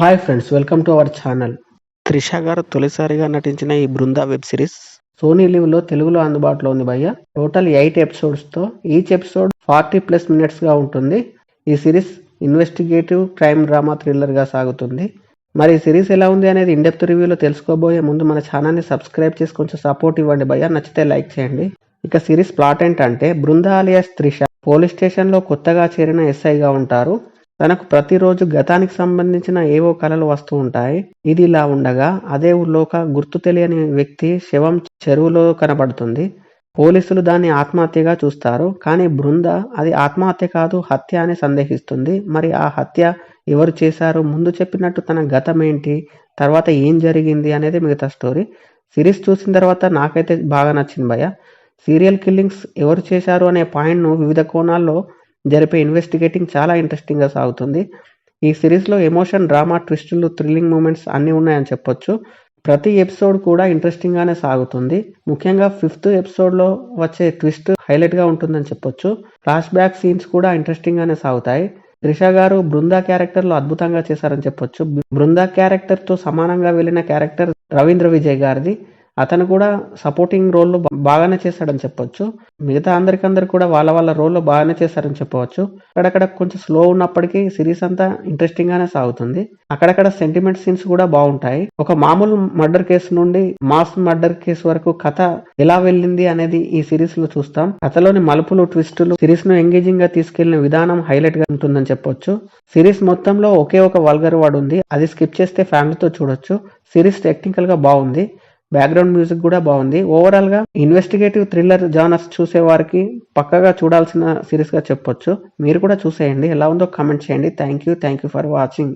Hi friends, welcome to our channel. Trisha గారు తొలిసారిగా నటించిన ఈ బృందా వెబ్ సిరీస్ సోనీ లివ్లో తెలుగులో అందుబాటులో ఉంది భయ్య. టోటల్ 8 ఎపిసోడ్స్తో ఈచ్ ఎపిసోడ్ 40+ మినిట్స్గా ఉంటుంది. ఈ సిరీస్ ఇన్వెస్టిగేటివ్ క్రైమ్ డ్రామా థ్రిల్లర్గా సాగుతుంది. మరి ఈ సిరీస్ ఎలా ఉంది అనేది ఇన్డెప్త్ రివ్యూలో తెలుసుకోబోయే ముందు మన ఛానల్ని సబ్స్క్రైబ్ చేసి కొంచెం సపోర్ట్ ఇవ్వండి భయ్య. నచ్చితే లైక్ చేయండి. ఇక సిరీస్ ప్లాట్ ఏంటంటే, బృందా అలియాస్ త్రిష పోలీస్ స్టేషన్లో కొత్తగా చేరిన ఎస్ఐగా ఉంటారు. తనకు ప్రతిరోజు గతానికి సంబంధించిన ఏవో కలలు వస్తూ ఉంటాయి. ఇది ఇలా ఉండగా అదే ఊళ్ళో ఒక గుర్తు తెలియని వ్యక్తి శవం చెరువులో కనబడుతుంది. పోలీసులు దాన్ని ఆత్మహత్యగా చూస్తారు. కానీ బృంద అది ఆత్మహత్య కాదు, హత్య అని సందేహిస్తుంది. మరి ఆ హత్య ఎవరు చేశారు, ముందు చెప్పినట్టు తన గతం ఏంటి, తర్వాత ఏం జరిగింది అనేది మిగతా స్టోరీ. సిరీస్ చూసిన తర్వాత నాకైతే బాగా నచ్చింది భయ్య. సీరియల్ కిల్లింగ్స్ ఎవరు చేశారు అనే పాయింట్ను వివిధ కోణాల్లో జరిపే ఇన్వెస్టిగేటింగ్ చాలా ఇంట్రెస్టింగ్గా సాగుతుంది. ఈ సిరీస్లో ఎమోషన్, డ్రామా, ట్విస్టులు, థ్రిల్లింగ్ మూమెంట్స్ అన్నీ ఉన్నాయని చెప్పొచ్చు. ప్రతి ఎపిసోడ్ కూడా ఇంట్రెస్టింగ్గానే సాగుతుంది. ముఖ్యంగా 5th ఎపిసోడ్లో వచ్చే ట్విస్ట్ హైలైట్గా ఉంటుందని చెప్పొచ్చు. ఫ్లాష్ బ్యాక్ సీన్స్ కూడా ఇంట్రెస్టింగ్గానే సాగుతాయి. త్రిష గారు బృందా క్యారెక్టర్లో అద్భుతంగా చేశారని చెప్పొచ్చు. బృందా క్యారెక్టర్తో సమానంగా వెళ్ళిన క్యారెక్టర్ రవీంద్ర విజయ్ గారిది. అతను కూడా సపోర్టింగ్ రోల్లో బాగానే చేశాడని చెప్పొచ్చు. మిగతా అందరికందరు కూడా వాళ్ళ రోల్లో బాగానే చేశారని చెప్పవచ్చు. అక్కడక్కడ కొంచెం స్లో ఉన్నప్పటికీ సిరీస్ అంతా ఇంట్రెస్టింగ్ గానే సాగుతుంది. అక్కడక్కడ సెంటిమెంట్ సీన్స్ కూడా బాగుంటాయి. ఒక మామూలు మర్డర్ కేసు నుండి మాస్ మర్డర్ కేసు వరకు కథ ఎలా వెళ్ళింది అనేది ఈ సిరీస్ లో చూస్తాం. కథలోని మలుపులు, ట్విస్టులు సిరీస్ ను ఎంగేజింగ్ గా తీసుకెళ్లిన విధానం హైలైట్ గా ఉంటుందని చెప్పొచ్చు. సిరీస్ మొత్తంలో ఒకే ఒక వల్గర్ వర్డ్ ఉంది, అది స్కిప్ చేస్తే ఫ్యామిలీతో చూడొచ్చు. సిరీస్ టెక్నికల్ గా బాగుంది, బ్యాక్గ్రౌండ్ మ్యూజిక్ కూడా బాగుంది. ఓవరాల్ గా ఇన్వెస్టిగేటివ్ థ్రిల్లర్ జానర్స్ చూసే వారికి పక్కగా చూడాల్సిన సిరీస్ గా చెప్పొచ్చు. మీరు కూడా చూసేయండి, ఎలా ఉందో కామెంట్ చేయండి. Thank you for watching.